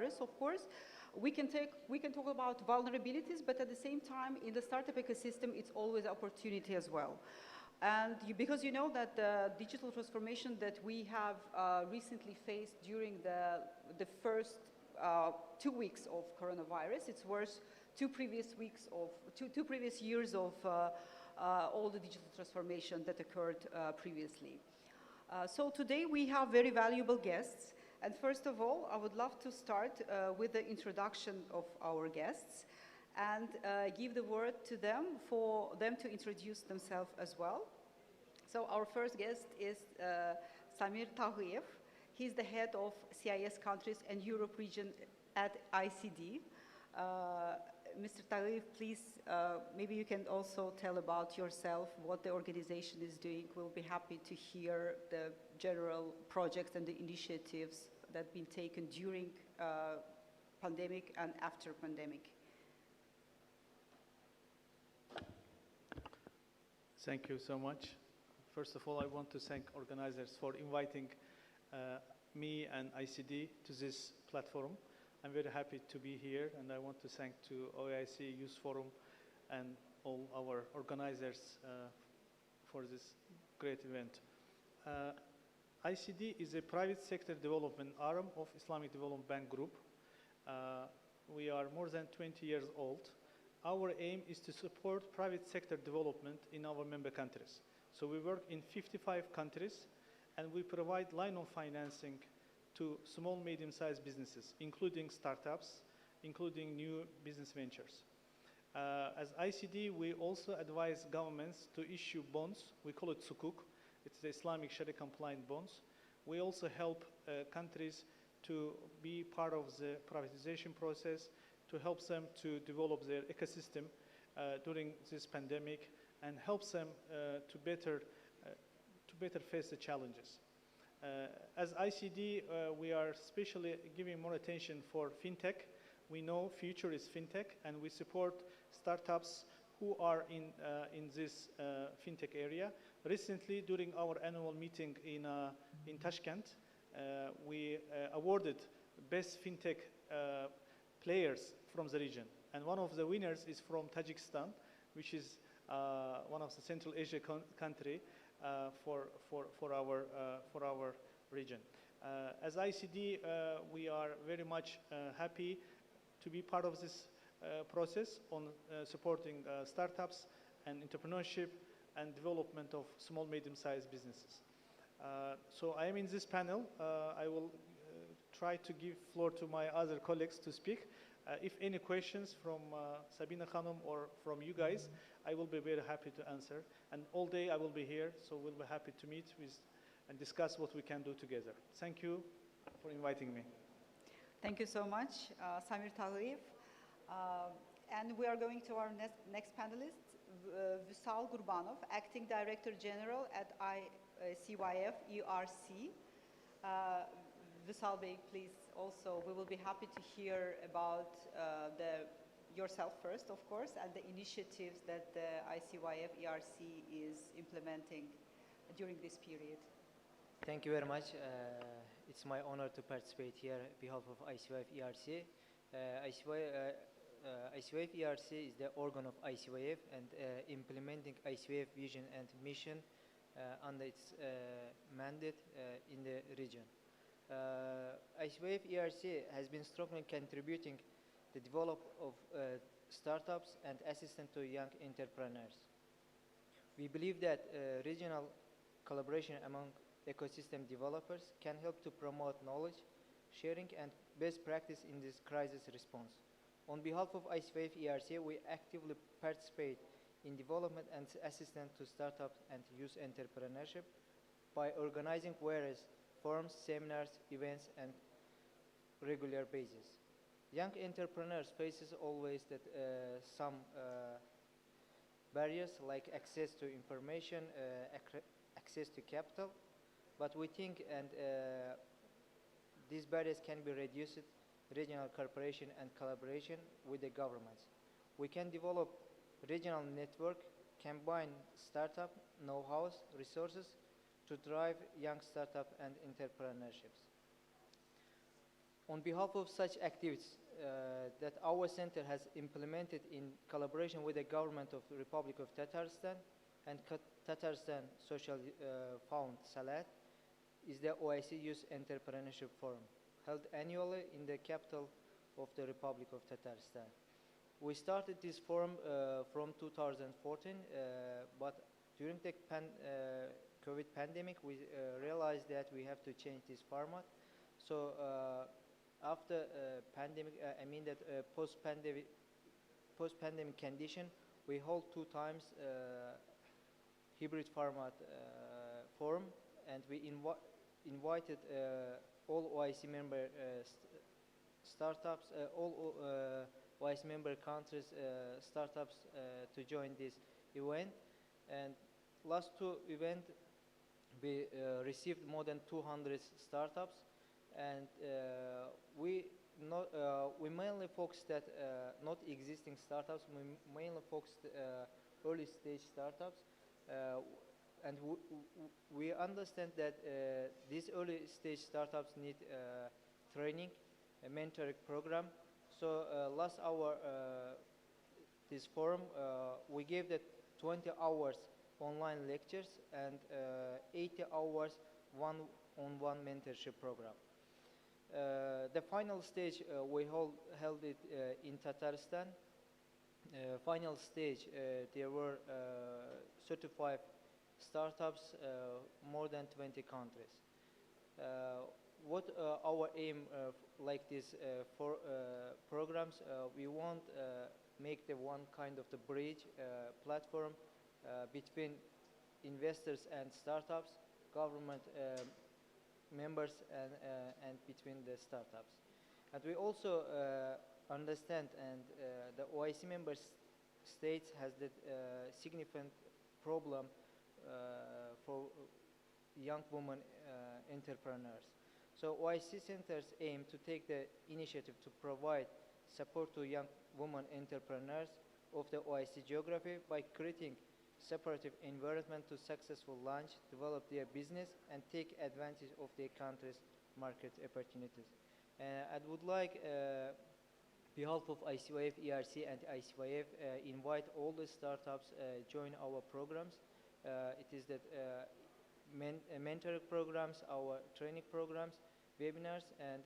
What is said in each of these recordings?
coronavirus. Of course, we can talk about vulnerabilities, but at the same time, in the startup ecosystem, it's always opportunity as well. And because you know that the digital transformation that we have recently faced during the first 2 weeks of coronavirus, it's worth two previous years of all the digital transformation that occurred previously. So today we have very valuable guests. And first of all, I would love to start with the introduction of our guests and give the word to them for them to introduce themselves as well. So our first guest is Samir Tağıyev. He's the head of CIS countries and Europe region at ICD. Mr. Tağıyev, please, maybe you can also tell about yourself, what the organization is doing. We'll be happy to hear the general projects and the initiatives that have been taken during pandemic and after pandemic. Thank you so much. First of all, I want to thank organizers for inviting me and ICD to this platform. I'm very happy to be here, and I want to thank to OIC Youth Forum and all our organizers for this great event. ICD is a private sector development arm of Islamic Development Bank Group. We are more than 20 years old. Our aim is to support private sector development in our member countries. So we work in 55 countries, and we provide line of financing to small, medium-sized businesses, including startups, including new business ventures. As ICD, we also advise governments to issue bonds. We call it sukuk. It's the Islamic Sharia-compliant bonds. We also help countries to be part of the privatization process, to help them to develop their ecosystem during this pandemic, and helps them to better face the challenges. As ICD, we are especially giving more attention for fintech. We know future is fintech, and we support startups who are in this fintech area. Recently, during our annual meeting in Tashkent, we awarded best fintech players from the region, and one of the winners is from Tajikistan, which is one of the Central Asia country for our region. As ICD, we are very much happy to be part of this process on supporting startups and entrepreneurship and development of small, medium-sized businesses. So I am in this panel. I will try to give floor to my other colleagues to speak. If any questions from Sabina Khanum or from you guys, I will be very happy to answer. And all day I will be here, so we'll be happy to meet with and discuss what we can do together. Thank you for inviting me. Thank you so much, Samir Tağıyev. And we are going to our next panelist, Vüsal Gurbanov, Acting Director General at ICYF ERC. Vüsal Bey, please, also, we will be happy to hear about yourself first, of course, and the initiatives that the ICYF ERC is implementing during this period. Thank you very much. It's my honor to participate here on behalf of ICYF ERC. ICYF ERC is the organ of ICYF and implementing ICYF vision and mission under its mandate in the region. ICYF ERC has been strongly contributing the development of startups and assistance to young entrepreneurs. We believe that regional collaboration among ecosystem developers can help to promote knowledge sharing and best practice in this crisis response. On behalf of ICYF ERC, we actively participate in development and assistance to startups and youth entrepreneurship by organizing various forums, seminars, events, and regular basis. Young entrepreneurs faces always that some barriers like access to information, access to capital, but we think and these barriers can be reduced regional cooperation and collaboration with the governments. We can develop regional network, combine startup, know-how, resources to drive young startup and entrepreneurships. On behalf of such activities that our center has implemented in collaboration with the government of the Republic of Tatarstan and Tatarstan Social Fund Salat, is the OIC Youth Entrepreneurship Forum, held annually in the capital of the Republic of Tatarstan. We started this forum from 2014, but during the COVID pandemic, we realized that we have to change this format. So after pandemic, I mean that post-pandemic condition, we hold 2 times hybrid format forum, and we invited all OIC member startups, all OIC member countries startups to join this event. And last 2 events, we received more than 200 startups, and we mainly focused at not existing startups. We mainly focused early stage startups, and we understand that these early stage startups need training, a mentoring program. So last hour, this forum, we gave the 20 hours online lectures and 80 hours one-on-one mentorship program. The final stage, we held it in Tatarstan. Final stage, there were 35 startups, more than 20 countries. What our aim like this for programs, we want make the one kind of the bridge platform between investors and startups, government members, and between the startups. And we also understand, and the OIC member states has the significant problem for young women entrepreneurs. So OIC centers aim to take the initiative to provide support to young women entrepreneurs of the OIC geography by creating supportive environment to successful launch, develop their business, and take advantage of their country's market opportunities. I would like, behalf of ICYF, ERC, and ICYF, invite all the startups join our programs. It is that mentoring programs, our training programs, webinars, and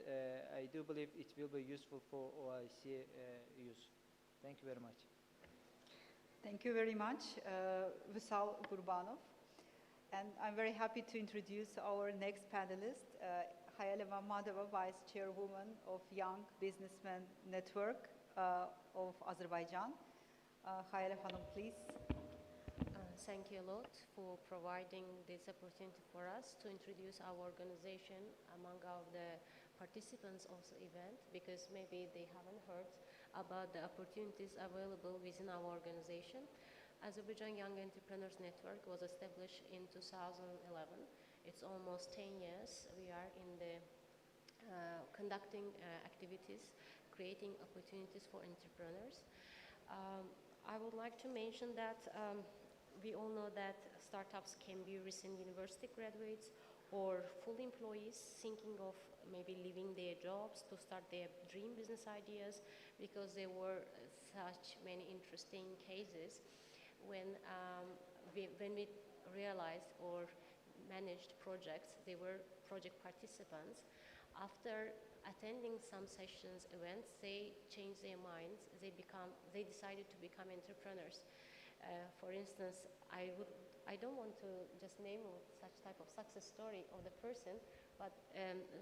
I do believe it will be useful for OIC youth. Thank you very much. Thank you very much, Vishal Gurbanov. And I'm very happy to introduce our next panelist, Hayale Mammadova, Vice Chairwoman of Young Businessmen Network of Azerbaijan. Hayale Hanım, please. Thank you a lot for providing this opportunity for us to introduce our organization among the participants of the event, because maybe they haven't heard about the opportunities available within our organization. Azerbaijan Young Entrepreneurs Network was established in 2011. It's almost 10 years. We are in the conducting activities, creating opportunities for entrepreneurs. I would like to mention that we all know that startups can be recent university graduates or full employees thinking of maybe leaving their jobs to start their dream business ideas, because there were such many interesting cases when we realized or managed projects. They were project participants. After attending some sessions, events, they changed their minds. They decided to become entrepreneurs. For instance, I don't want to just name such type of success story of the person, but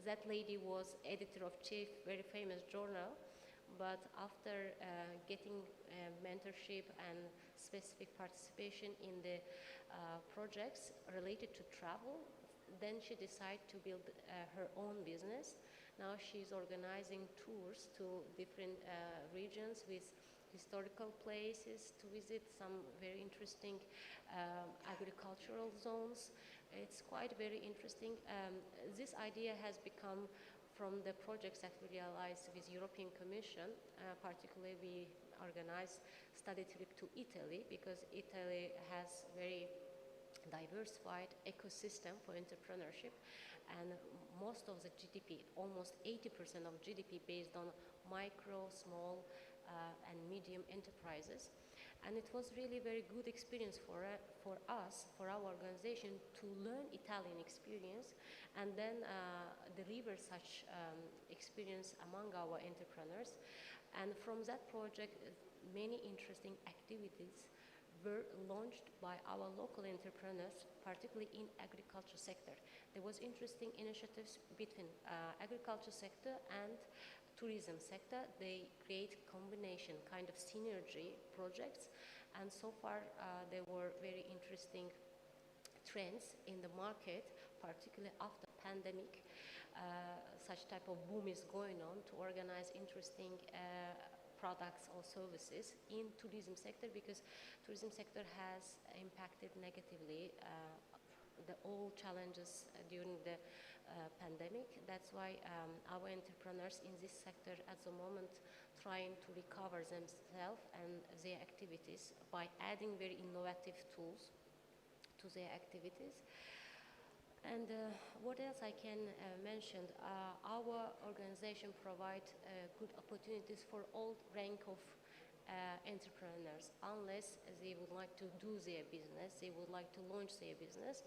that lady was editor of chief very famous journal. But after getting mentorship and specific participation in the projects related to travel, then she decided to build her own business. Now she's organizing tours to different regions with historical places to visit, some very interesting agricultural zones. It's quite very interesting. This idea has become from the projects that we realized with European Commission. Particularly, we organized study trip to Italy, because Italy has very diversified ecosystem for entrepreneurship, and most of the GDP, almost 80% of GDP based on micro, small and medium enterprises. And it was really very good experience for us, for our organization, to learn Italian experience and then deliver such experience among our entrepreneurs. And from that project, many interesting activities were launched by our local entrepreneurs, particularly in agriculture sector. There was interesting initiatives between agriculture sector and tourism sector. They create combination, kind of synergy projects, and so far there were very interesting trends in the market, particularly after pandemic. Such type of boom is going on to organize interesting products or services in tourism sector, because tourism sector has impacted negatively the all challenges during the pandemic. That's why our entrepreneurs in this sector at the moment trying to recover themselves and their activities by adding very innovative tools to their activities. And what else I can mention? Our organization provides good opportunities for all rank of entrepreneurs, unless they would like to do their business, they would like to launch their business.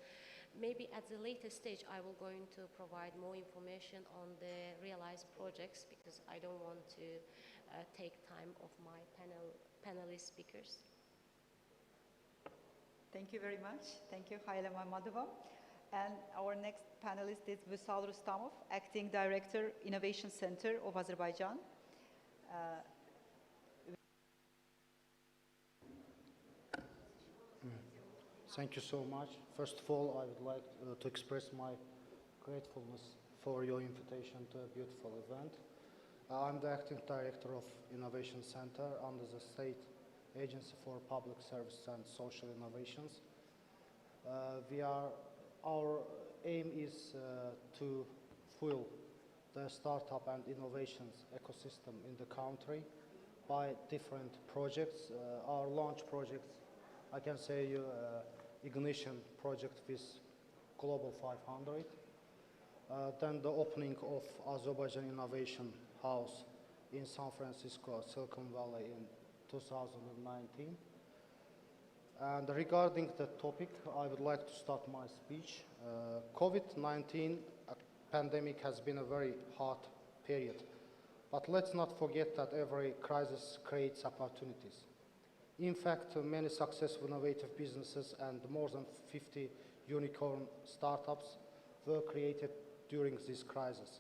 Maybe at the later stage I will going to provide more information on the realized projects, because I don't want to take time of my panelist speakers. Thank you very much. Thank you, Hayla Mamadova. And our next panelist is Vüsal Rustamov, Acting Director, Innovation Center of Azerbaijan. Thank you so much. First of all, I would like to express my gratefulness for your invitation to a beautiful event. I'm the Acting Director of Innovation Center under the State Agency for Public Service and Social Innovations. Our aim is to fuel the startup and innovations ecosystem in the country by different projects. Our launch projects, I can say Ignition project with Global 500, then the opening of Azərbaycan Innovation House in San Francisco, Silicon Valley in 2019. And regarding the topic, I would like to start my speech. COVID-19 pandemic has been a very hard period, but let's not forget that every crisis creates opportunities. In fact, many successful innovative businesses and more than 50 unicorn startups were created during this crisis.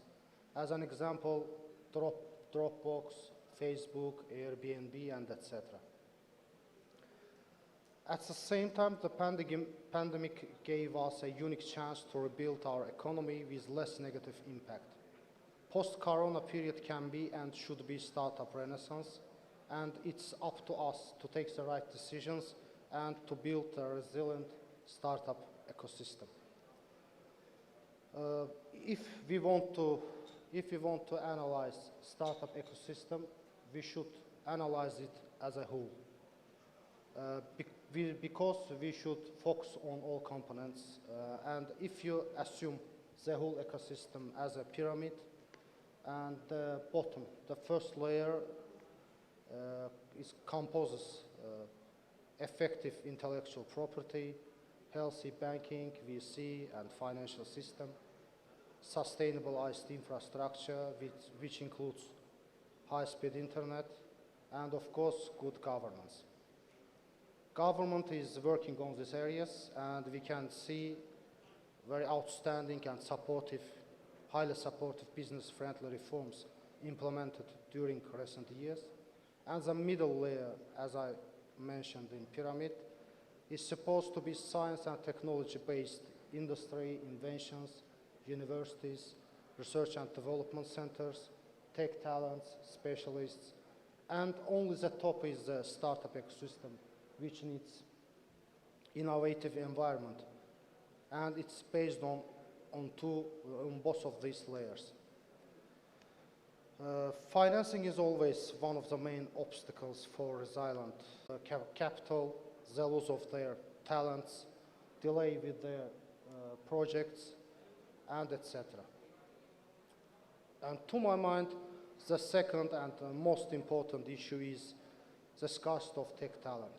As an example, Dropbox, Facebook, Airbnb, and etc. At the same time, the pandemic gave us a unique chance to rebuild our economy with less negative impact. Post-corona period can be and should be startup renaissance, and it's up to us to take the right decisions and to build a resilient startup ecosystem. If we want to analyze startup ecosystem, we should analyze it as a whole. Because we should focus on all components, and if you assume the whole ecosystem as a pyramid, and the bottom, the first layer composes effective intellectual property, healthy banking, VC and financial system, sustainable ICT infrastructure, which includes high-speed internet, and of course, good governance. Government is working on these areas, and we can see very outstanding and supportive, highly supportive business-friendly reforms implemented during recent years. And the middle layer, as I mentioned in pyramid, is supposed to be science and technology-based industry, inventions, universities, research and development centers, tech talents, specialists, and only the top is the startup ecosystem, which needs innovative environment, and it's based on both of these layers. Financing is always one of the main obstacles for resilient capital, the loss of their talents, delay with their projects, and etc. And to my mind, the second and most important issue is the scarcity of tech talent.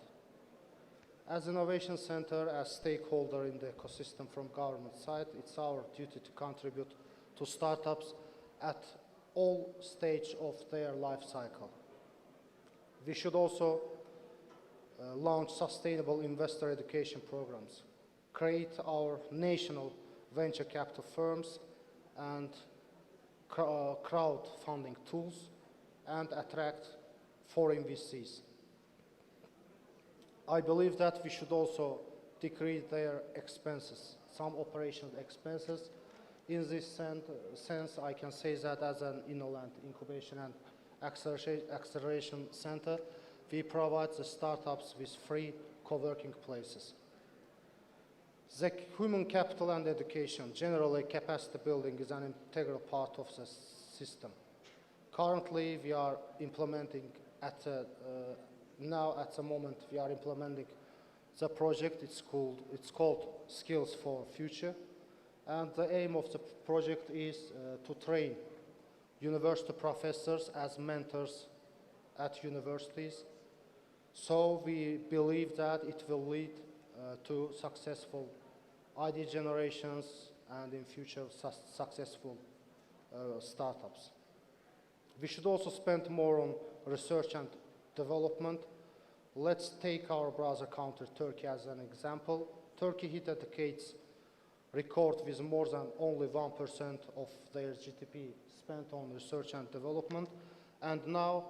As Innovation Center, as stakeholder in the ecosystem from government side, it's our duty to contribute to startups at all stages of their life cycle. We should also launch sustainable investor education programs, create our national venture capital firms and crowdfunding tools, and attract foreign VCs. I believe that we should also decrease their expenses, some operational expenses. In this sense, I can say that as an Innoland Incubation and Acceleration Center, we provide the startups with free co-working places. The human capital and education, generally capacity building, is an integral part of the system. Currently, we are implementing at the moment we are implementing the project. It's called Skills for Future, and the aim of the project is to train university professors as mentors at universities. So we believe that it will lead to successful ID generations and in future successful startups. We should also spend more on research and development. Let's take our brother country, Turkey, as an example. Turkey hit a decade's record with more than only 1% of their GDP spent on research and development. And now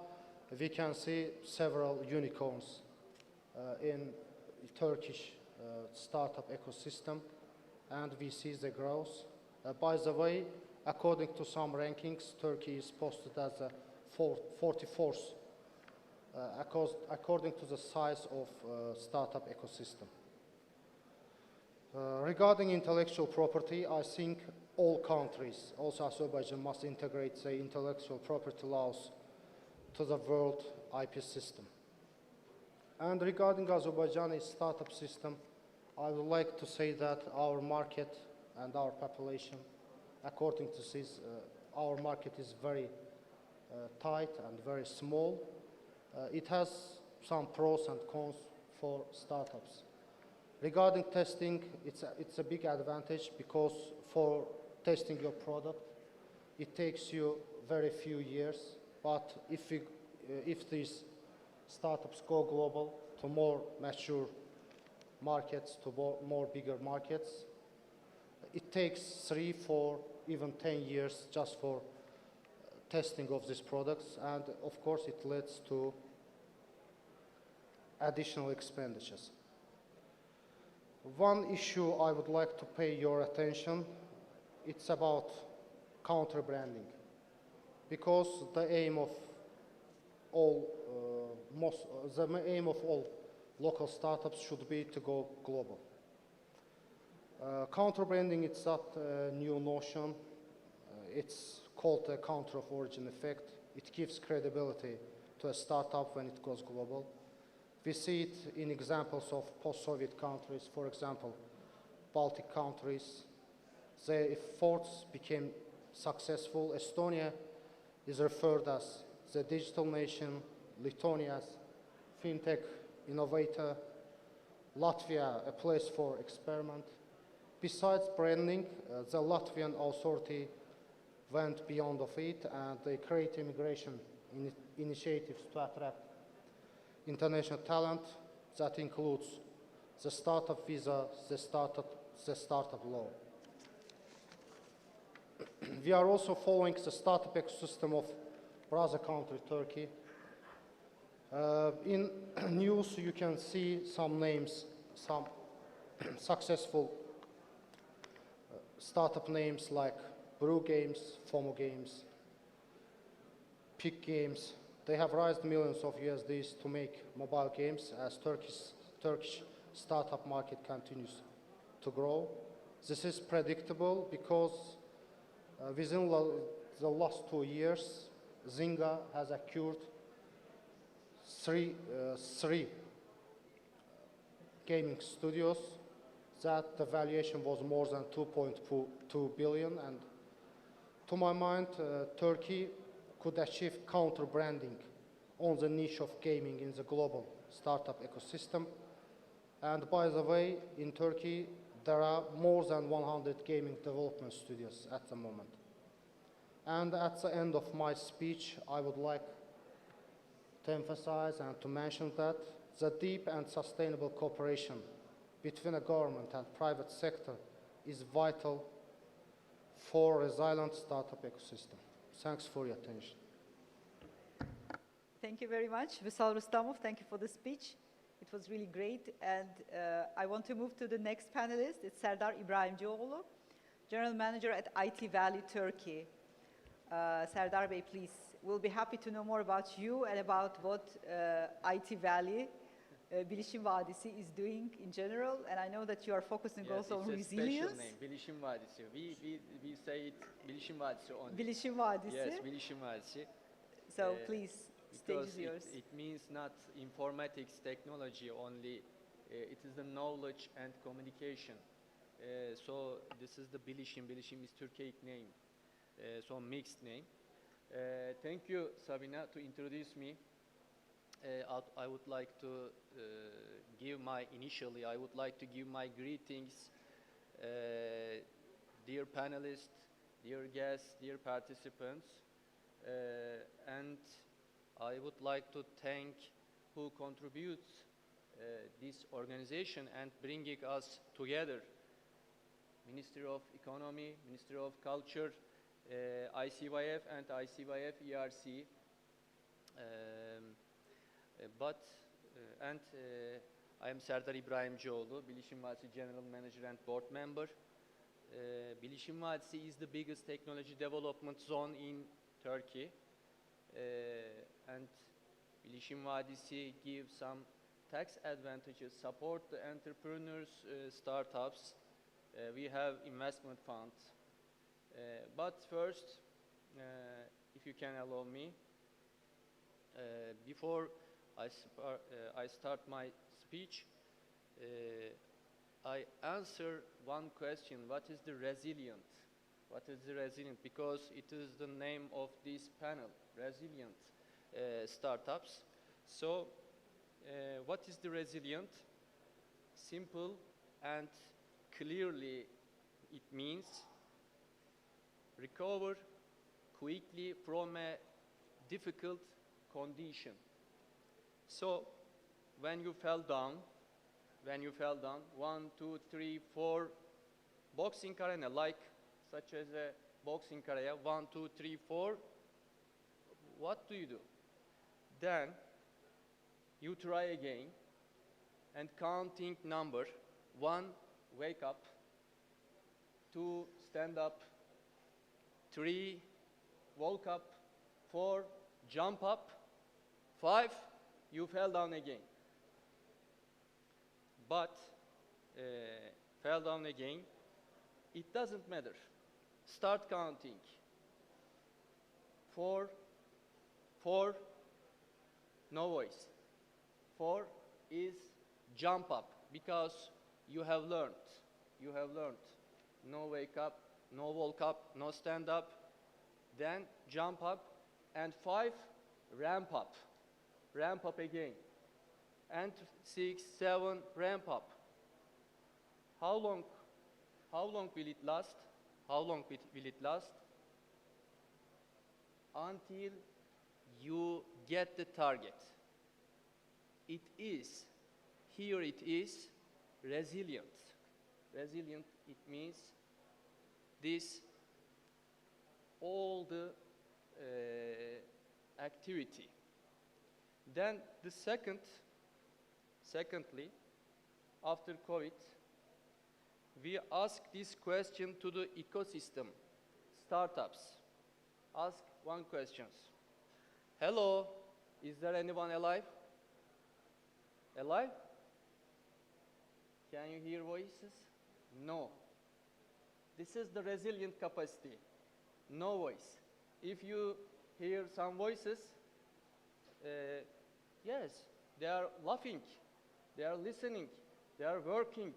we can see several unicorns in Turkish startup ecosystem, and we see the growth. By the way, according to some rankings, Turkey is posted as the 44th according to the size of startup ecosystem. Regarding intellectual property, I think all countries, also Azerbaijan, must integrate the intellectual property laws to the world IP system. And regarding Azerbaijani startup system, I would like to say that our market and our population, according to this, our market is very tight and very small. It has some pros and cons for startups. Regarding testing, it's a big advantage because for testing your product, it takes you very few years. But if these startups go global to more mature markets, to more bigger markets, it takes 3, 4, even 10 years just for testing of these products, and of course it leads to additional expenditures. One issue I would like to pay your attention, it's about counter-branding, because the aim of all local startups should be to go global. Counter-branding, it's not a new notion. It's called a counter of origin effect. It gives credibility to a startup when it goes global. We see it in examples of post-Soviet countries, for example, Baltic countries. Their efforts became successful. Estonia is referred as the digital nation, Lithuania as fintech innovator, Latvia a place for experiment. Besides branding, the Latvian authority went beyond of it, and they create immigration initiatives to attract international talent. That includes the startup visa, the startup law. We are also following the startup ecosystem of brother country, Turkey. In news, you can see some names, some successful startup names like Brew Games, FOMO Games, Peak Games. They have raised millions of USDs to make mobile games as Turkish startup market continues to grow. This is predictable because within the last 2 years, Zynga has acquired three gaming studios. that the valuation was more than 2.2 billion, and to my mind, Turkey could achieve counter-branding on the niche of gaming in the global startup ecosystem. And by the way, in Turkey, there are more than 100 gaming development studios at the moment. And at the end of my speech, I would like to emphasize and to mention that the deep and sustainable cooperation between the government and private sector is vital for a resilient startup ecosystem. Thanks for your attention. Thank you very much, Vüsal Rustamov. Thank you for the speech. It was really great. And I want to move to the next panelist. It's Serdar İbrahimcioğlu, General Manager at IT Valley, Turkey. Serdar Bey, please. We'll be happy to know more about you and about what IT Valley, Bilişim Vadisi, is doing in general. And I know that you are focusing also on resilience. It's a special name, Bilişim Vadisi. We say it Bilişim Vadisi only. Bilişim Vadisi. Yes, Bilişim Vadisi. So please, stage is Because yours. it means not informatics technology only, it is the knowledge and communication. So this is the Bilişim. Bilişim is Turkic name, so mixed name. Thank you, Sabina, to introduce me. I would like to I would like to give my greetings, dear panelists, dear guests, dear participants, and I would like to thank who contributes this organization and bringing us together. Ministry of Economy, Ministry of Culture, ICYF and ICYF ERC. I am Serdar İbrahimcioğlu, Bilişim Vadisi General Manager and Board Member. Bilişim Vadisi is the biggest technology development zone in Turkey. And Bilişim Vadisi gives some tax advantages, support the entrepreneurs, startups. We have investment funds. But first, if you can allow me, before I start my speech, I answer one question: what is the resilient? What is the resilient? Because it is the name of this panel, resilient startups. So, what is the resilient? Simple and clearly, it means recover quickly from a difficult condition. So, when you fell down, 1, 2, 3, 4, boxing arena, like such as a boxing arena, 1, 2, 3, 4, what do you do? Then, you try again, and counting number, 1, wake up, 2, stand up, 3, woke up, 4, jump up, 5, you fell down again. But fell down again, it doesn't matter. Start counting. 4, no voice. 4 is jump up, because you have learned. No wake up, no woke up, no stand up, then jump up, and 5, ramp up again, and 6, 7, ramp up. How long will it last? Until you get the target. It is resilient. Resilient, it means this, all the activity. Then the secondly, after COVID, we ask this question to the ecosystem, startups. Ask one question. Hello, is there anyone alive? Alive? Can you hear voices? No. This is the resilient capacity. No voice. If you hear some voices, yes, they are laughing, they are listening, they are working.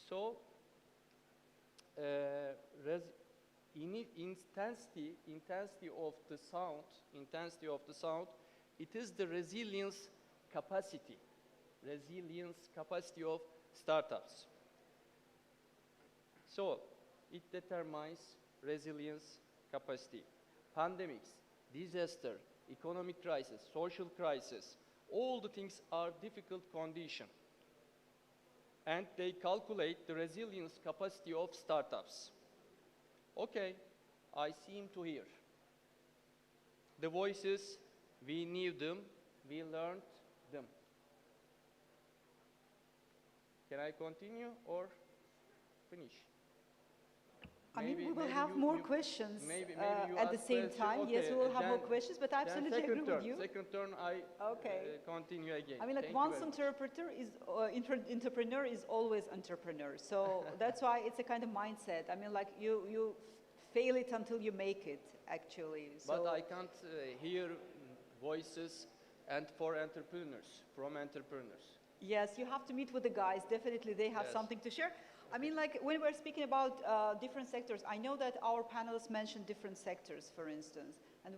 So, intensity of the sound, it is the resilience capacity of startups. So, it determines resilience capacity. Pandemics, disaster, economic crisis, social crisis, all the things are difficult condition. And they calculate the resilience capacity of startups. Okay, I seem to hear. The voices, we knew them, we learned them. Can I continue or finish? I mean, we will have more questions maybe at the same time. Okay, yes, we will have more questions, but I absolutely agree with you. Second turn, I continue again. I mean, like once entrepreneur is always entrepreneur. So that's why it's a kind of mindset. I mean, like you fail it until you make it, actually. So but I can't hear voices and from entrepreneurs. Yes, you have to meet with the guys. Definitely, they have something to share. I mean, like when we're speaking about different sectors, I know that our panelists mentioned different sectors, for instance. And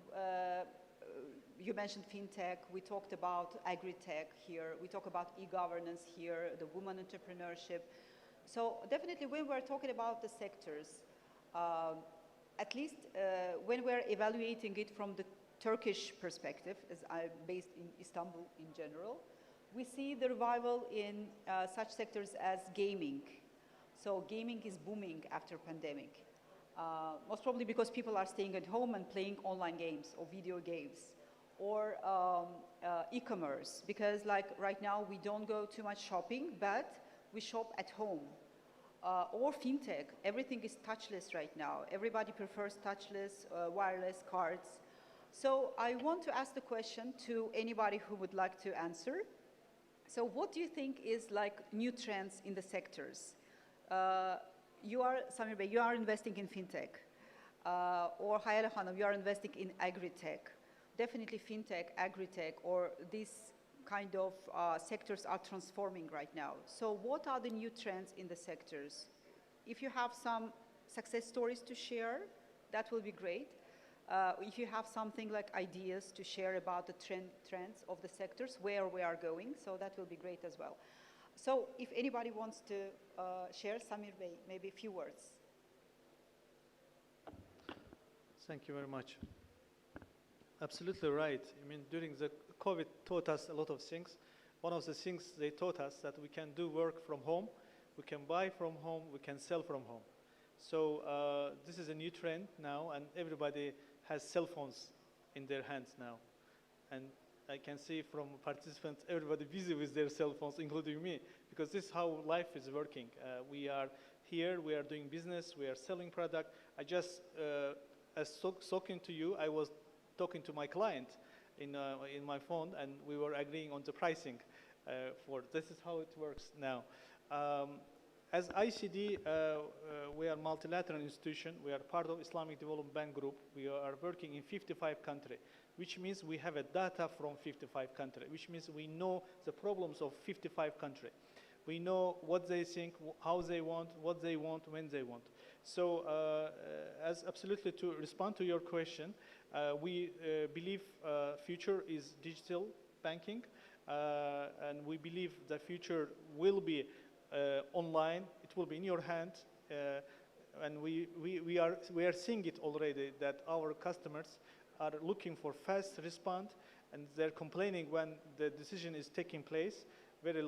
you mentioned fintech, we talked about agri-tech here, we talk about e-governance here, the woman entrepreneurship. So definitely when we're talking about the sectors, at least when we're evaluating it from the Turkish perspective, as I'm based in Istanbul in general, we see the revival in such sectors as gaming. So gaming is booming after pandemic. Most probably because people are staying at home and playing online games or video games. Or e-commerce, because like right now we don't go too much shopping, but we shop at home. Or fintech, everything is touchless right now. Everybody prefers touchless, wireless cards. So I want to ask the question to anybody who would like to answer. So what do you think is like new trends in the sectors? Samir Bey, you are investing in fintech. Or Hayal Hanım, you are investing in agri-tech. Definitely fintech, agri-tech, or these kind of sectors are transforming right now. So what are the new trends in the sectors? If you have some success stories to share, that will be great. If you have something like ideas to share about the trends of the sectors, where we are going, so that will be great as well. So if anybody wants to share, Samir Bey, maybe a few words. Thank you very much. Absolutely right. I mean, during the COVID taught us a lot of things. One of the things they taught us that we can do work from home, we can buy from home, we can sell from home. So this is a new trend now, and everybody has cell phones in their hands now. And I can see from participants, everybody busy with their cell phones, including me, because this is how life is working. We are here, we are doing business, we are selling product. I just, as talking to you, I was talking to my client in my phone, and we were agreeing on the pricing for this is how it works now. As ICD, we are a multilateral institution. We are part of Islamic Development Bank Group. We are working in 55 countries, which means we have a data from 55 countries, which means we know the problems of 55 countries. We know what they think, how they want, what they want, when they want. So as absolutely to respond to your question, we believe future is digital banking, and we believe the future will be online. It will be in your hand, and we are seeing it already, that our customers are looking for fast response, and they're complaining when the decision is taking place very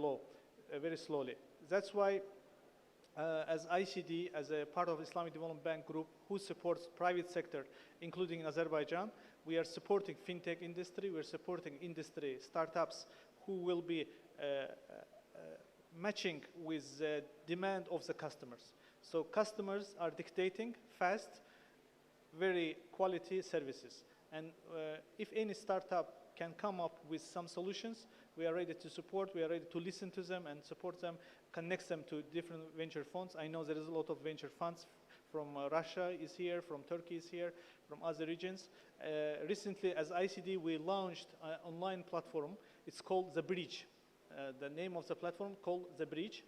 slowly. That's why as ICD, as a part of Islamic Development Bank Group, who supports private sector, including in Azerbaijan, we are supporting fintech industry, we're supporting industry startups who will be matching with the demand of the customers. So customers are dictating fast, very quality services. And if any startup can come up with some solutions, we are ready to support, we are ready to listen to them and support them, connect them to different venture funds. I know there is a lot of venture funds from Russia is here, from Turkey is here, from other regions. Recently, as ICD, we launched an online platform. It's called The Bridge. The name of the platform called The Bridge.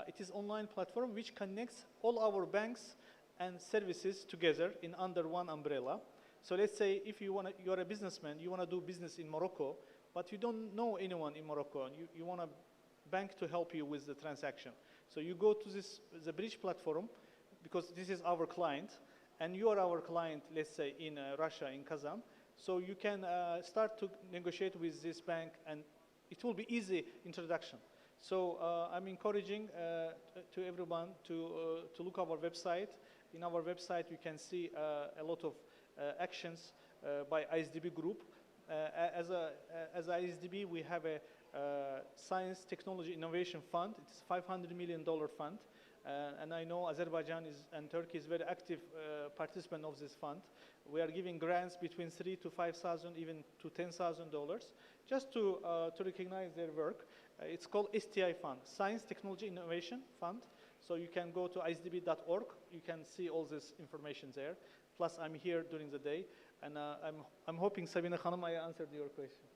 It is online platform which connects all our banks and services together in under one umbrella. So let's say if you're a businessman, you want to do business in Morocco, but you don't know anyone in Morocco, and you want a bank to help you with the transaction. So you go to the bridge platform, because this is our client, and you are our client, let's say in Russia, in Kazan. So you can start to negotiate with this bank, and it will be easy introduction. So I'm encouraging to everyone to look our website. In our website, you can see a lot of actions by ISDB group. As ISDB, we have a Science, Technology, Innovation Fund. It's a $500 million fund. And I know Azerbaijan and Turkey is very active participant of this fund. We are giving grants between $3,000 to $5,000, even to $10,000, just to recognize their work. It's called STI Fund, Science, Technology, Innovation Fund. So you can go to isdb.org. You can see all this information there. Plus, I'm here during the day, and I'm hoping, Sabina Khanım, I answered your question.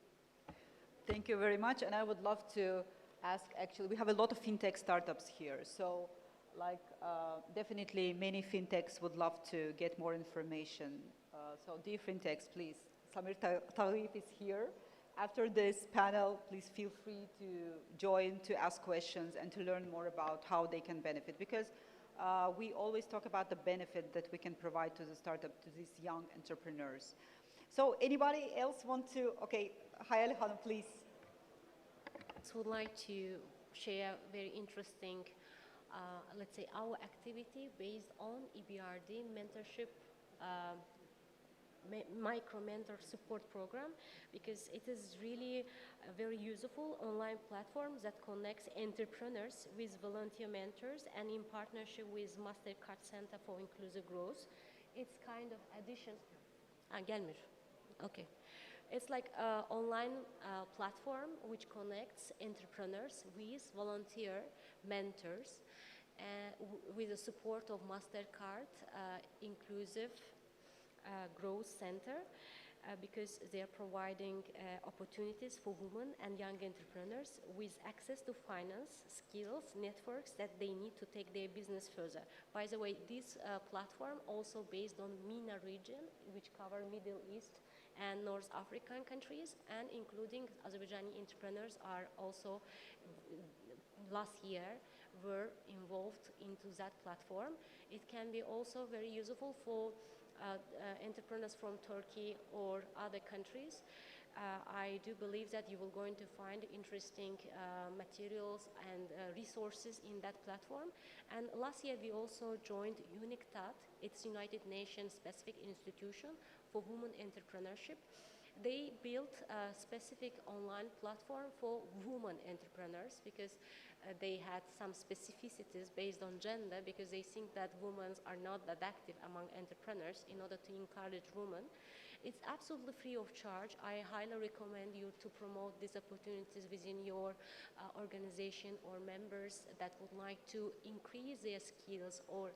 Thank you very much, and I would love to ask, actually, we have a lot of fintech startups here, so definitely many fintechs would love to get more information. So dear fintechs, please, Samir Tagip is here. After this panel, please feel free to join, to ask questions, and to learn more about how they can benefit, because we always talk about the benefit that we can provide to the startup, to these young entrepreneurs. So anybody else want to, okay, Hayal Hanım, please. I would like to share very interesting, let's say, our activity based on EBRD mentorship, micro-mentor support program, because it is really a very useful online platform that connects entrepreneurs with volunteer mentors, and in partnership with MasterCard Center for Inclusive Growth. It's kind of addition. Gelmir. Okay. It's like an online platform which connects entrepreneurs with volunteer mentors with the support of MasterCard Inclusive Growth Center, because they are providing opportunities for women and young entrepreneurs with access to finance, skills, networks that they need to take their business further. By the way, this platform also based on MENA region, which cover Middle East and North African countries, and including Azerbaijani entrepreneurs are also last year were involved into that platform. It can be also very useful for entrepreneurs from Turkey or other countries. I do believe that you will going to find interesting materials and resources in that platform. And last year we also joined UNICTAD, it's United Nations specific institution for women entrepreneurship. They built a specific online platform for women entrepreneurs, because they had some specificities based on gender, because they think that women are not that active among entrepreneurs. In order to encourage women, it's absolutely free of charge. I highly recommend you to promote these opportunities within your organization or members that would like to increase their skills or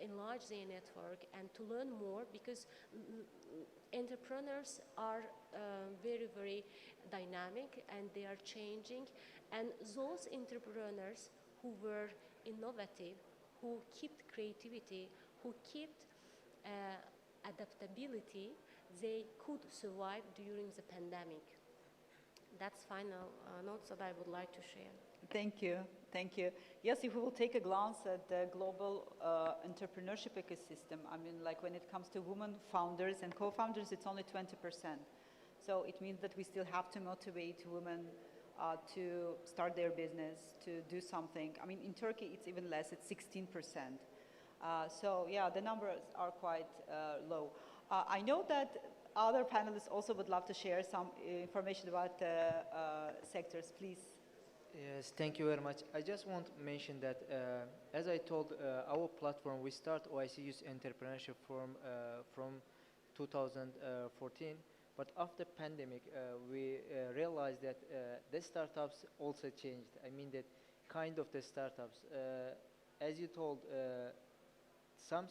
enlarge their network and to learn more, because entrepreneurs are very, very dynamic and they are changing. And those entrepreneurs who were innovative, who kept creativity, who kept adaptability, they could survive during the pandemic. That's final notes that I would like to share. Thank you. Thank you. Yes, if we will take a glance at the global entrepreneurship ecosystem, I mean, like when it comes to women founders and co-founders, it's only 20%. So it means that we still have to motivate women to start their business, to do something. I mean, in Turkey, it's even less, it's 16%. So yeah, the numbers are quite low. I know that other panelists also would love to share some information about the sectors, please. Yes, thank you very much. I just want to mention that, as I told, our platform, we start OIC Youth Entrepreneurship from 2014, but after pandemic, we realized that the startups also changed. I mean that kind of the startups. As you told, some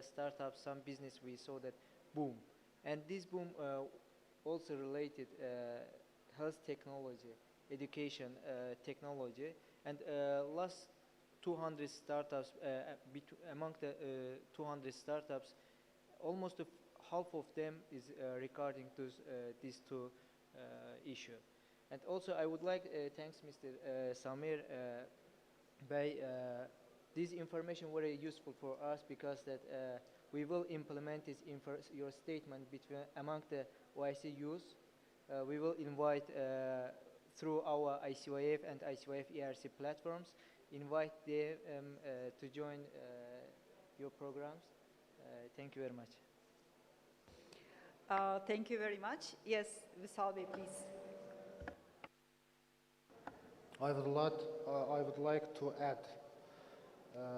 startups, some business, we saw that boom. And this boom also related health technology. education, technology, and last 200 startups, among the 200 startups, almost half of them is regarding to these two issues. And also I would like, thanks Mr. Samir Bey, this information very useful for us because that we will implement this your statement among the OIC youth. We will invite through our ICYF and ICYF ERC platforms, invite them to join your programs. Thank you very much. Thank you very much. Yes, Vishal Bey, please. I would like to add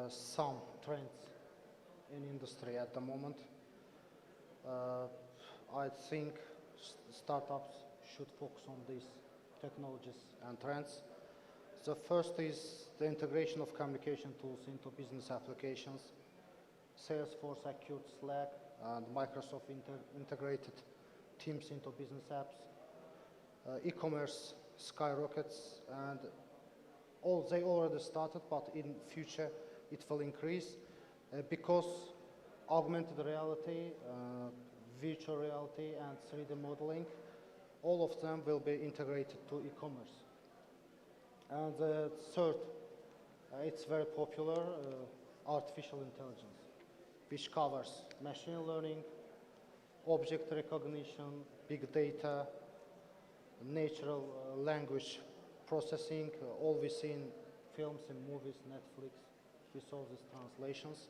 some trends in industry at the moment. I think startups should focus on these technologies and trends. The first is the integration of communication tools into business applications. Salesforce secured Slack and Microsoft integrated Teams into business apps. E-commerce skyrockets, and they already started, but in future it will increase because augmented reality, virtual reality, and 3D modeling, all of them will be integrated to e-commerce. And third, it's very popular, artificial intelligence, which covers machine learning, object recognition, big data, natural language processing, all we see in films and movies, Netflix, we saw these translations.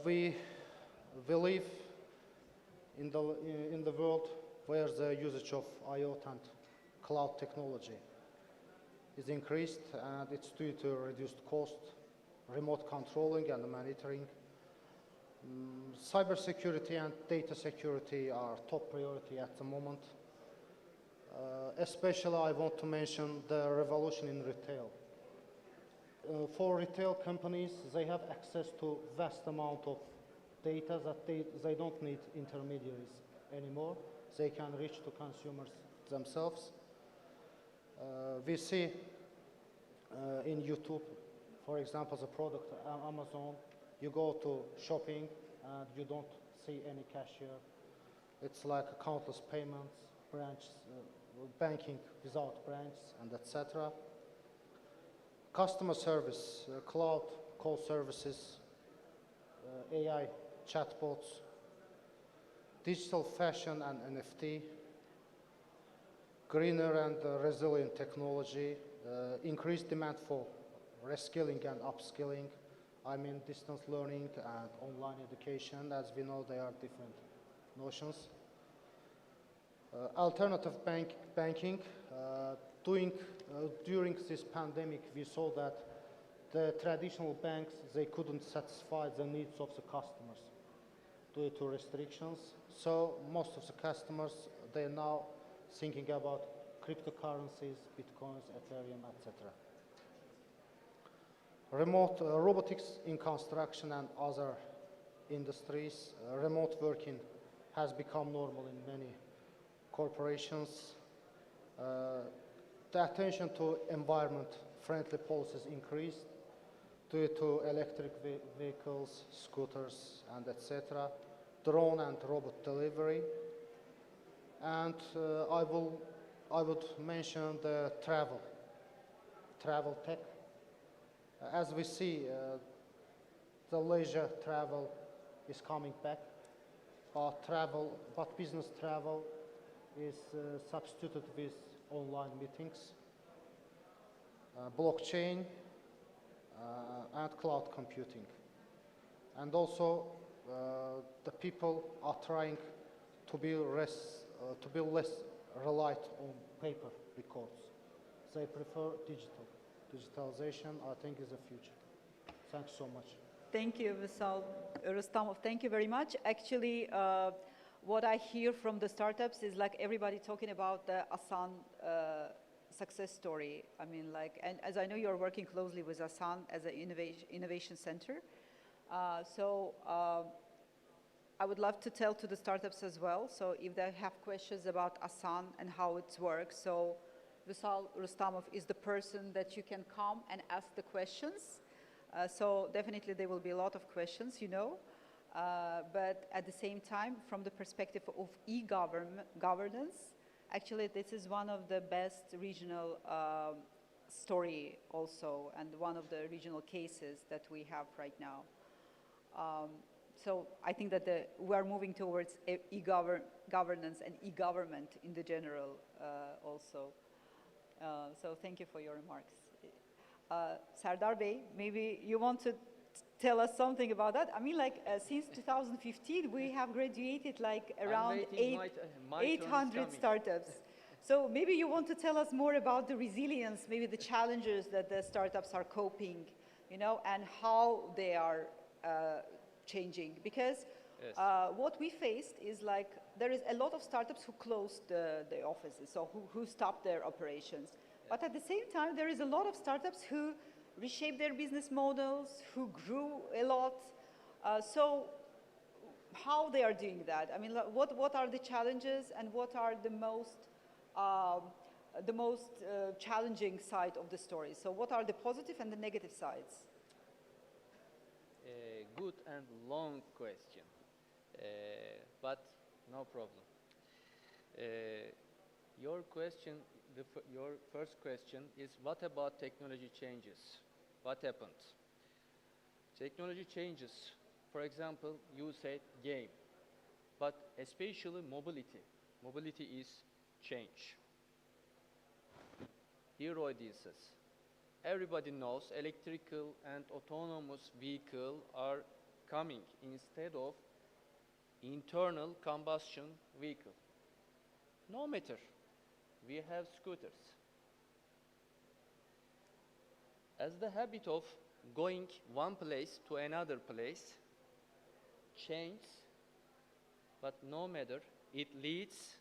We live in the world where the usage of IoT and cloud technology is increased, and it's due to reduced cost, remote controlling and monitoring. Cybersecurity and data security are top priority at the moment. Especially I want to mention the revolution in retail. For retail companies, they have access to vast amount of data that they don't need intermediaries anymore. They can reach to consumers themselves. We see in YouTube, for example, the product Amazon, you go to shopping and you don't see any cashier. It's like countless payments, banking without branches, and etc. Customer service, cloud call services, AI chatbots, digital fashion and NFT, greener and resilient technology, increased demand for reskilling and upskilling. I mean distance learning and online education. As we know, they are different notions. Alternative banking. During this pandemic, we saw that the traditional banks, they couldn't satisfy the needs of the customers due to restrictions. So most of the customers, they're now thinking about cryptocurrencies, bitcoins, Ethereum, etc. Robotics in construction and other industries. Remote working has become normal in many corporations. The attention to environment-friendly policies increased due to electric vehicles, scooters, and etc. Drone and robot delivery. And I would mention the travel tech. As we see, the leisure travel is coming back, but business travel is substituted with online meetings, blockchain, and cloud computing. And also, the people are trying to be less reliant on paper records. They prefer digital. Digitalization, I think, is the future. Thanks so much. Thank you, Vishal. Rustamov, thank you very much. Actually, what I hear from the startups is like everybody talking about the Asan success story. I mean, like, and as I know you're working closely with Asan as an innovation center. So I would love to tell to the startups as well. So if they have questions about Asan and how it works, so Vüsal Rustamov is the person that you can come and ask the questions. So definitely there will be a lot of questions, you know. But at the same time, from the perspective of e-governance, actually this is one of the best regional story also, and one of the regional cases that we have right now. So I think that we are moving towards e-governance and e-government in the general also. So thank you for your remarks. Serdar Bey, maybe you want to tell us something about that? I mean, like, since 2015, we have graduated like around 800 startups. So maybe you want to tell us more about the resilience, maybe the challenges that the startups are coping, you know, and how they are changing. Because Yes. What we faced is like, there is a lot of startups who closed the offices, so who stopped their operations. But at the same time, there is a lot of startups who reshaped their business models, who grew a lot. So how they are doing that? I mean, what are the challenges and what are the most challenging side of the story? So what are the positive and the negative sides? Good and long question, but no problem. Your question, your first question is, what about technology changes? What happened? Technology changes. For example, you said game, but especially mobility. Mobility is change. Dear audiences, everybody knows electrical and autonomous vehicles are coming instead of internal combustion vehicle. No matter, we have scooters. As the habit of going one place to another place changes, but no matter, it leads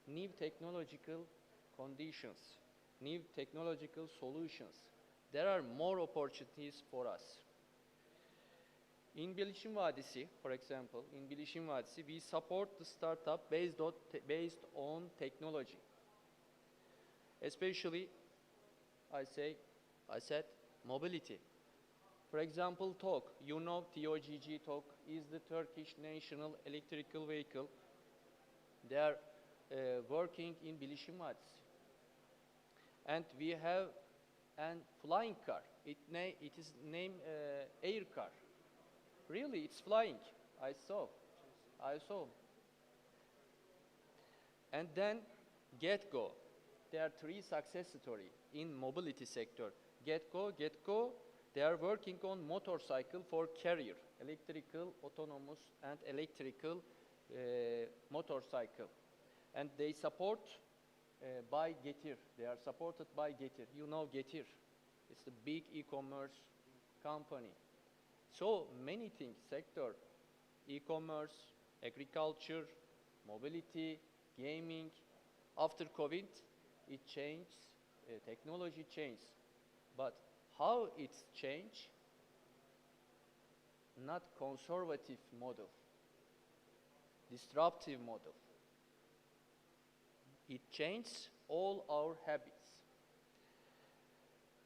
new technological conditions, new technological solutions. There are more opportunities for us. In Bilişim Vadisi, for example, in Bilişim Vadisi, we support the startup based on technology. Especially, I said mobility. For example, TOG. You know TOGG, TOG is the Turkish national electrical vehicle. They are working in Bilişim Vadisi. And we have a flying car. It is named air car. Really, it's flying. I saw. And then GetGo. There are 3 success stories in mobility sector. GetGo, they are working on motorcycle for carrier, electrical, autonomous, and electrical motorcycle. And they support by Getir. They are supported by Getir. You know Getir. It's a big e-commerce company. So many things, sector, e-commerce, agriculture, mobility, gaming. After COVID, it changed, technology changed. But how it's changed? Not conservative model, disruptive model. It changed all our habits.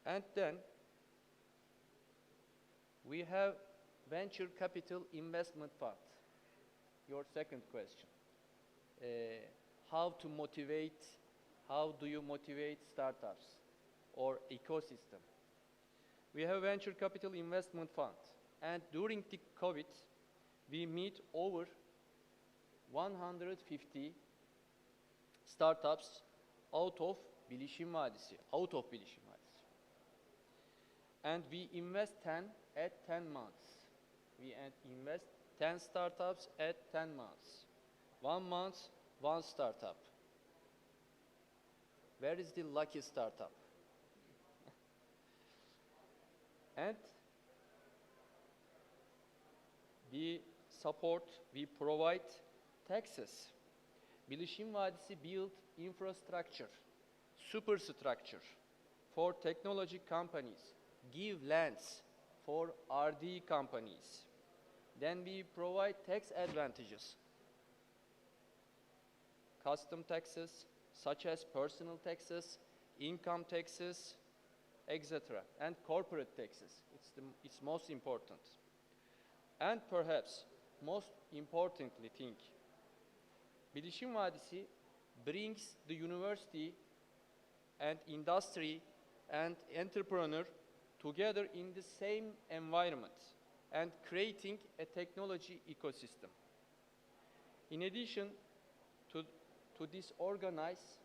And then we have venture capital investment fund. Your second question. How do you motivate startups or ecosystem? We have venture capital investment fund. And during the COVID, we meet over 150 startups out of Bilişim Vadisi. And we invest 10 at 10 months. We invest 10 startups at 10 months. 1 month, 1 startup. Where is the lucky startup? And we provide taxes. Bilişim Vadisi built infrastructure, superstructure for technology companies, give lands for R&D companies. Then we provide tax advantages, custom taxes, such as personal taxes, income taxes, etc., and corporate taxes. It's most important. And perhaps most importantly think, Bilişim Vadisi brings the university and industry and entrepreneur together in the same environment and creating a technology ecosystem. In addition to this organized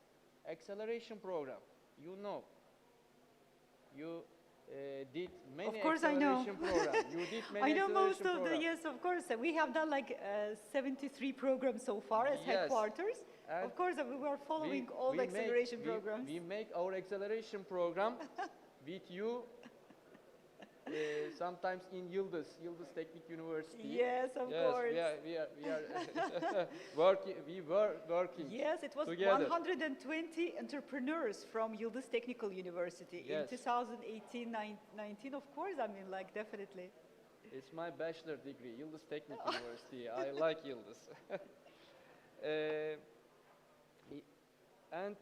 acceleration program, you know, you did many Of course I know. acceleration programs. You did many I know most acceleration of the, programs. yes, of course. We have done like 73 programs so far as Yes. headquarters. And Of course, we were following all the make- acceleration we- programs. We make our acceleration program with you, sometimes in Yıldız Teknik University. Yes, of Yes, course. we are we were working. Yes, it was together. 120 entrepreneurs from Yıldız Technical University Yes. in 2018-19. Of course, I mean, like, definitely. It's my bachelor degree, Yıldız Teknik University. I like Yıldız. And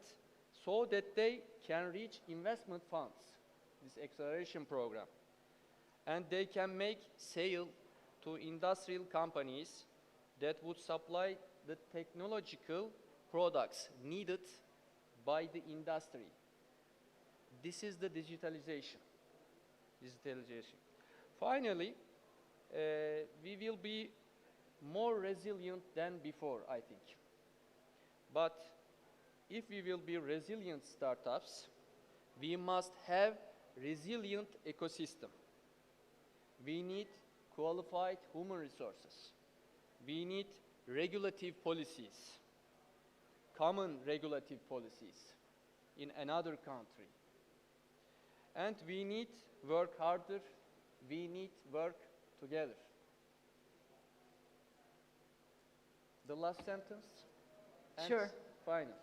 so that they can reach investment funds, this acceleration program. And they can make sale to industrial companies that would supply the technological products needed by the industry. This is the digitalization. Finally, we will be more resilient than before, I think. But if we will be resilient startups, we must have resilient ecosystem. We need qualified human resources. We need regulative policies, common regulative policies in another country. And we need work harder, we need work together. The last sentence? And Sure. Final.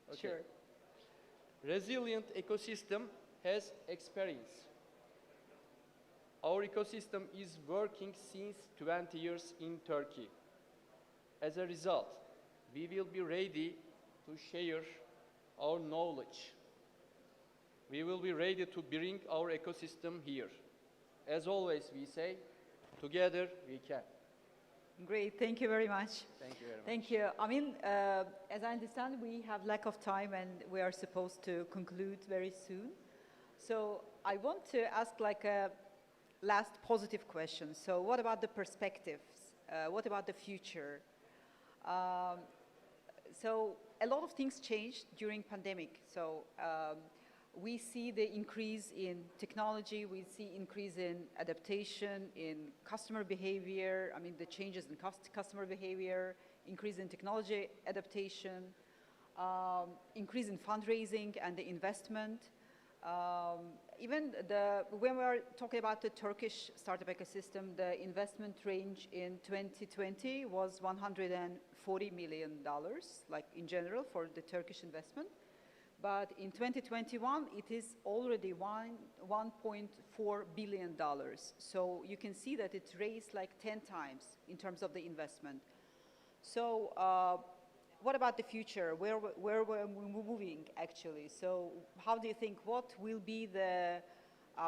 Okay. Sure. Resilient ecosystem has experience. Our ecosystem is working since 20 years in Turkey. As a result, we will be ready to share our knowledge. We will be ready to bring our ecosystem here. As always, we say, together we can. Great, thank you very much. Thank you very much. Thank you. I mean, as I understand, we have lack of time and we are supposed to conclude very soon. So I want to ask like a last positive question. So what about the perspectives? What about the future? So a lot of things changed during pandemic. So we see the increase in technology, we see increase in adaptation, in customer behavior, I mean the changes in customer behavior, increase in technology adaptation, increase in fundraising and the investment. Even when we are talking about the Turkish startup ecosystem, the investment range in 2020 was $140 million, like in general for the Turkish investment. But in 2021, it is already $1.4 billion. So you can see that it's raised like 10 times in terms of the investment. So what about the future? Where we're moving actually? So how do you think, what will be the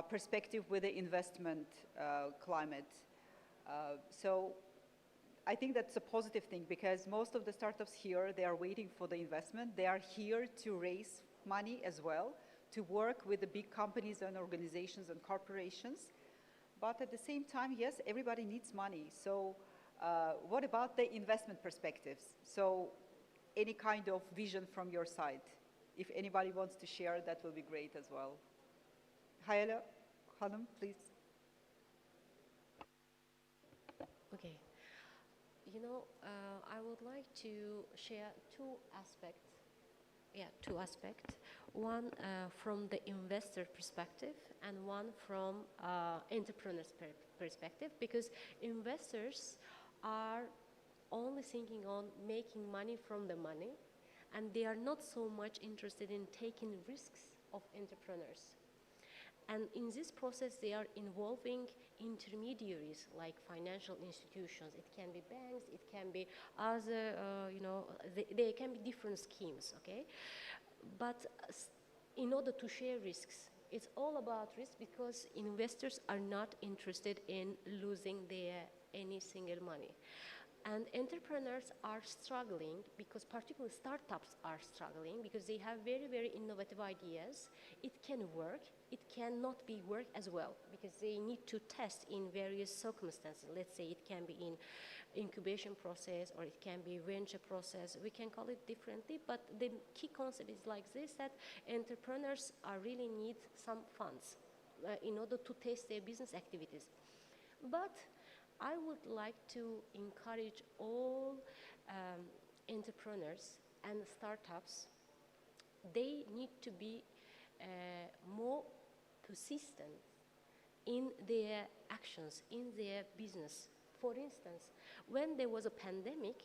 perspective with the investment climate? So I think that's a positive thing because most of the startups here, they are waiting for the investment. They are here to raise money as well, to work with the big companies and organizations and corporations. But at the same time, yes, everybody needs money. So what about the investment perspectives? So any kind of vision from your side? If anybody wants to share, that will be great as well. Hayala Hanım, please. Okay. You know, I would like to share two aspects. One from the investor perspective and one from entrepreneur's perspective, because investors are only thinking on making money from the money, and they are not so much interested in taking risks of entrepreneurs. And in this process, they are involving intermediaries like financial institutions. It can be banks, it can be other, they can be different schemes, okay? But in order to share risks. It's all about risk because investors are not interested in losing any single money. And entrepreneurs are struggling because particularly startups are struggling because they have very, very innovative ideas. It can work, it cannot be work as well because they need to test in various circumstances. Let's say it can be in incubation process or it can be venture process. We can call it differently, but the key concept is like this, that entrepreneurs are really need some funds in order to test their business activities. But I would like to encourage all entrepreneurs and startups. They need to be more persistent in their actions, in their business. For instance, when there was a pandemic,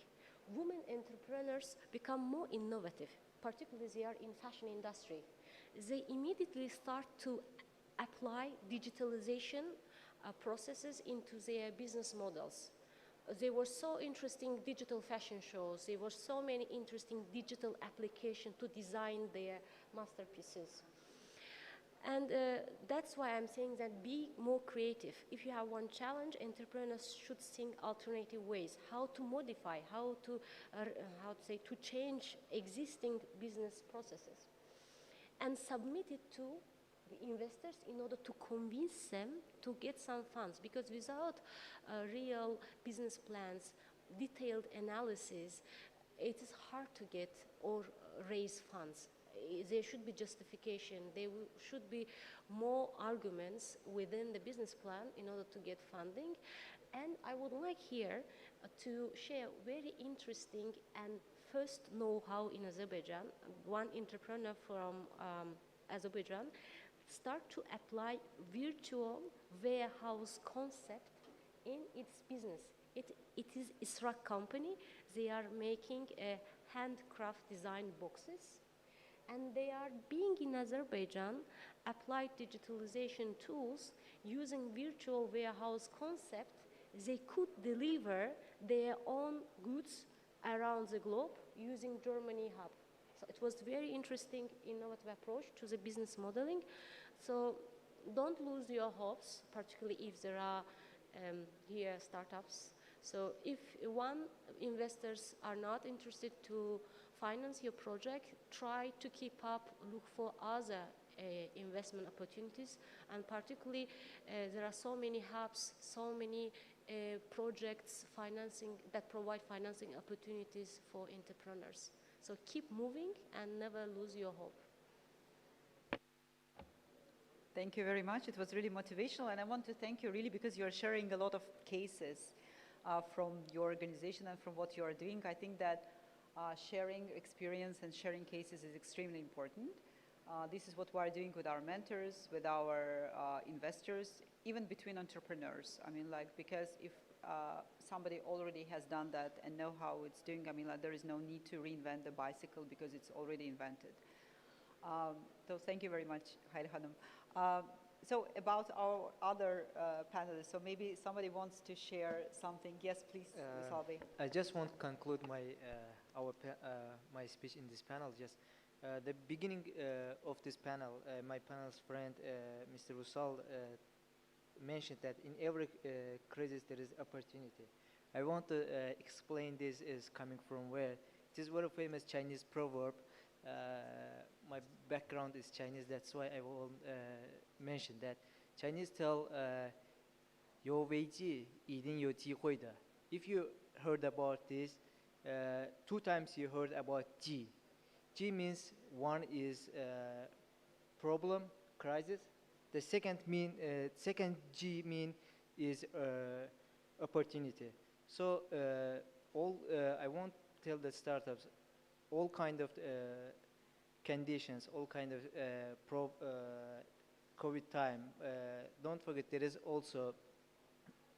women entrepreneurs become more innovative, particularly they are in fashion industry. They immediately start to apply digitalization processes into their business models. There were so interesting digital fashion shows. There were so many interesting digital applications to design their masterpieces. And that's why I'm saying that be more creative. If you have one challenge, entrepreneurs should think alternative ways, how to modify, how to change existing business processes, and submit it to the investors in order to convince them to get some funds, because without real business plans, detailed analysis, it is hard to get or raise funds. There should be justification. There should be more arguments within the business plan in order to get funding. And I would like here to share very interesting and first know-how in Azerbaijan. One entrepreneur from Azerbaijan start to apply virtual warehouse concept in its business. It is Israq company. They are making handcraft design boxes, and they are being in Azerbaijan applied digitalization tools using virtual warehouse concept. They could deliver their own goods around the globe using Germany hub. So it was very interesting, innovative approach to the business modeling. So don't lose your hopes, particularly if there are here startups. So if investors are not interested to finance your project, try to keep up, look for other investment opportunities, and particularly there are so many hubs, so many projects that provide financing opportunities for entrepreneurs. So keep moving and never lose your hope. Thank you very much. It was really motivational, and I want to thank you really because you're sharing a lot of cases from your organization and from what you are doing. I think that sharing experience and sharing cases is extremely important. This is what we are doing with our mentors, with our investors, even between entrepreneurs. I mean, like, because if somebody already has done that and know how it's doing, I mean, like, there is no need to reinvent the bicycle because it's already invented. So thank you very much, Hayri Hanım. So about our other panelists, so maybe somebody wants to share something. Yes, please, Salve. I just want to conclude my my speech in this panel. Just the beginning of this panel, my panel's friend, Mr. Rusal, mentioned that in every crisis there is opportunity. I want to explain this is coming from where. It is a very famous Chinese proverb. My background is Chinese, that's why I will mention that. Chinese tell, 有危机一定有机会的. If you heard about this, 2 times you heard about G. G means one is problem, crisis. The second G mean is opportunity. So I want to tell the startups, all kind of conditions, all kind of COVID time, don't forget there is also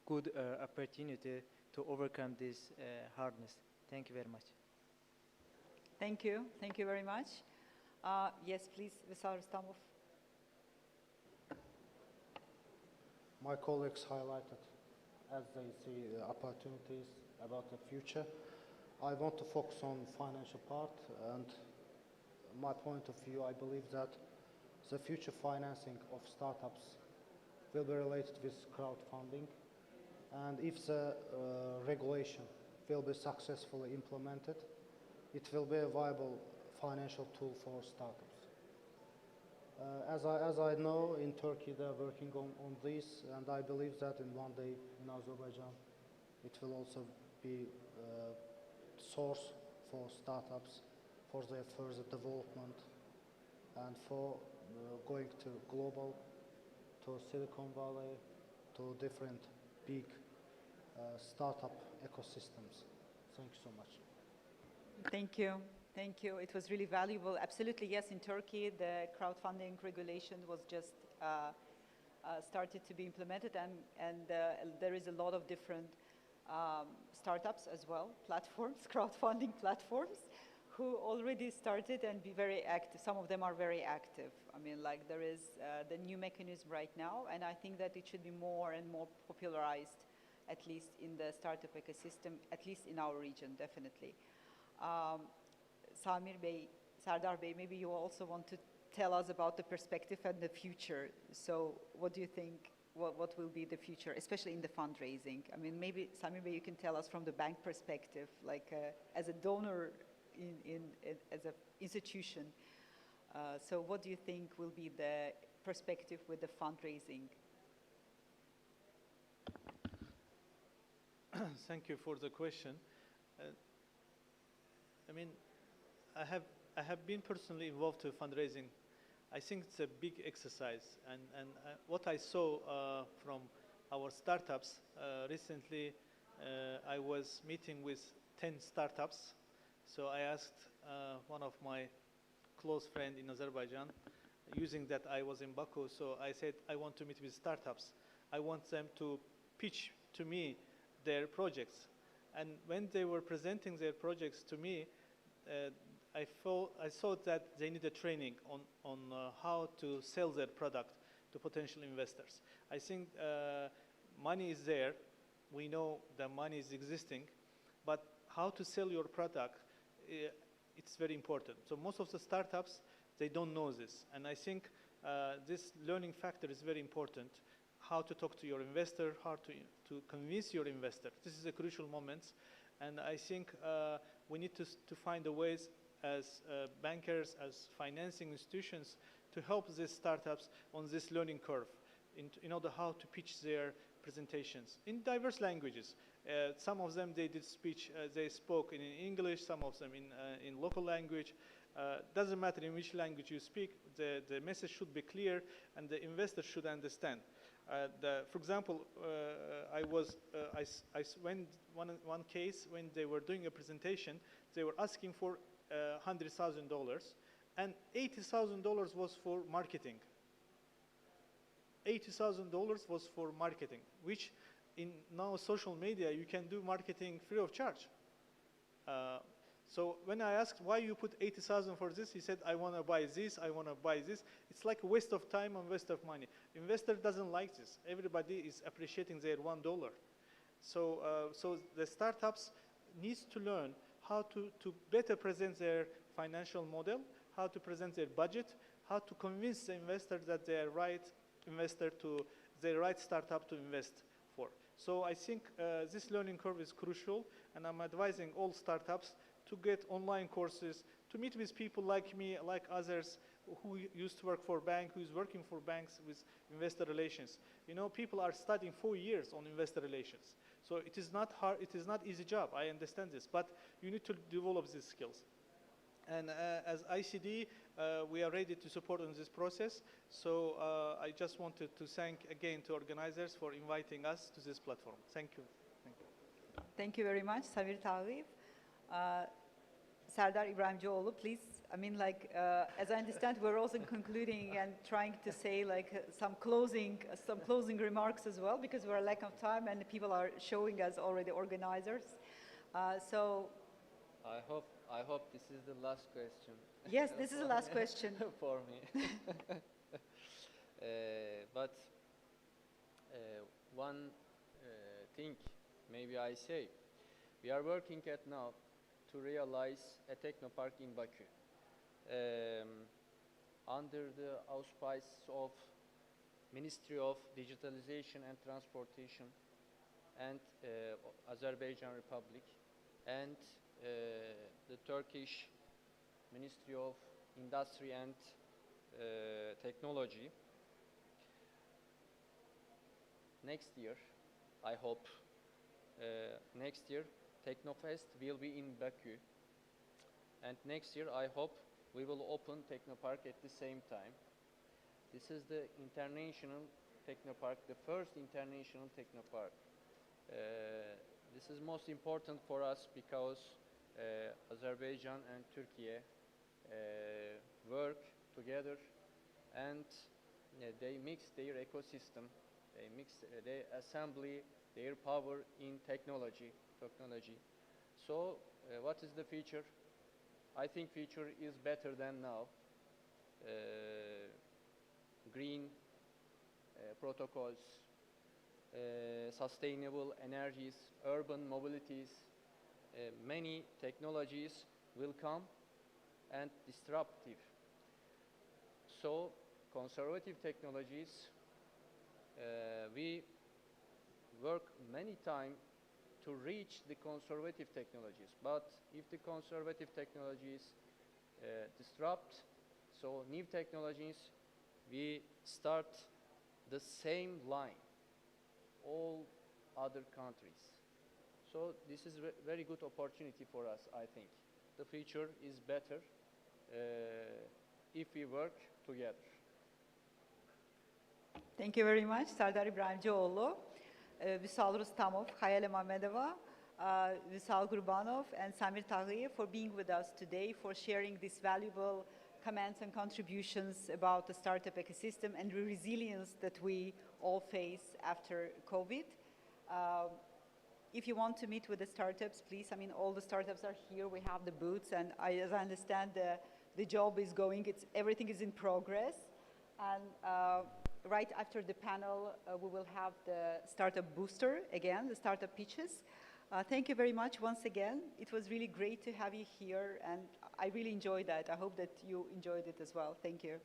good opportunity to overcome this hardness. Thank you very much. Thank you. Thank you very much. Yes, please, Visar Rustamov. My colleagues highlighted as they see the opportunities about the future. I want to focus on financial part, and my point of view, I believe that the future financing of startups will be related with crowdfunding, and if the regulation will be successfully implemented, it will be a viable financial tool for startups. As I know, in Turkey they are working on this, and I believe that in one day in Azerbaijan it will also be a source for startups for their further development and for going to global, to Silicon Valley, to different big startup ecosystems. Thank you so much. Thank you. Thank you. It was really valuable. Absolutely, yes, in Turkey, the crowdfunding regulation was just started to be implemented, and there is a lot of different startups as well, platforms, crowdfunding platforms, who already started and be very active. Some of them are very active. I mean, like there is the new mechanism right now, and I think that it should be more and more popularized, at least in the startup ecosystem, at least in our region, definitely. Samir Bey, Serdar Bey, maybe you also want to tell us about the perspective and the future. So what do you think, what will be the future, especially in the fundraising? I mean, maybe Samir Bey, you can tell us from the bank perspective, like as a donor as an institution. So what do you think will be the perspective with the fundraising? Thank you for the question. I mean, I have been personally involved in fundraising. I think it's a big exercise, and what I saw from our startups recently, I was meeting with 10 startups. So I asked one of my close friends in Azerbaijan, using that I was in Baku, so I said, I want to meet with startups. I want them to pitch to me their projects. And when they were presenting their projects to me, I thought that they needed training on how to sell their product to potential investors. I think money is there. We know that money is existing, but how to sell your product, it's very important. So most of the startups, they don't know this. And I think this learning factor is very important. How to talk to your investor, how to convince your investor. This is a crucial moment. And I think we need to find the ways as bankers, as financing institutions, to help these startups on this learning curve in order how to pitch their presentations in diverse languages. Some of them they did speech, they spoke in English, some of them in local language. Doesn't matter in which language you speak, the message should be clear and the investor should understand. For example, when one case, when they were doing a presentation, they were asking for $100,000 and $80,000 was for marketing. $80,000 was for marketing, which in now social media, you can do marketing free of charge. So when I asked why you put 80,000 for this, he said, I want to buy this, I want to buy this. It's like a waste of time and waste of money. Investor doesn't like this. Everybody is appreciating their $1. So the startups needs to learn how to better present their financial model, how to present their budget, how to convince the investor that they are right investor to the right startup to invest for. So I think this learning curve is crucial, and I'm advising all startups to get online courses, to meet with people like me, like others who used to work for bank, who's working for banks with investor relations. You know, people are studying 4 years on investor relations. So it is not hard, it is not easy job, I understand this, but you need to develop these skills. And as ICD, we are ready to support in this process. So I just wanted to thank again to organizers for inviting us to this platform. Thank you. Thank you. Thank you very much, Samir Tağiyev. Serdar İbrahimcioğlu, please. I mean, like, as I understand, we're also concluding and trying to say like some closing remarks as well, because we're lack of time and people are showing us already organizers. So. I hope this is the last question. Yes, this is the last question. For me. But one thing maybe I say, we are working at now to realize a technopark in Baku. under the auspices of Ministry of Digitalization and Transportation and Azerbaijan Republic and the Turkish Ministry of Industry and Technology. Next year, I hope, next year Technofest will be in Baku, and next year I hope we will open Technopark at the same time. This is the international Technopark, the first international Technopark. This is most important for us because Azerbaijan and Turkey work together, and they mix their ecosystem, they assembly their power in technology. So what is the future? I think future is better than now. Green protocols, sustainable energies, urban mobilities, many technologies will come and disruptive. So conservative technologies, we work many times to reach the conservative technologies, but if the conservative technologies disrupt, so new technologies, we start the same line, all other countries. So this is a very good opportunity for us, I think. The future is better if we work together. Thank you very much, Sardar İbrahimcioğlu, Vüsal Rustamov, Hayale Mamedova, Vüsal Gurbanov, and Samir Taghi for being with us today, for sharing these valuable comments and contributions about the startup ecosystem and the resilience that we all face after COVID. If you want to meet with the startups, please, I mean, all the startups are here. We have the booths, and as I understand, the job is going, everything is in progress. And right after the panel, we will have the startup booster again, the startup pitches. Thank you very much once again. It was really great to have you here, and I really enjoyed that. I hope that you enjoyed it as well. Thank you.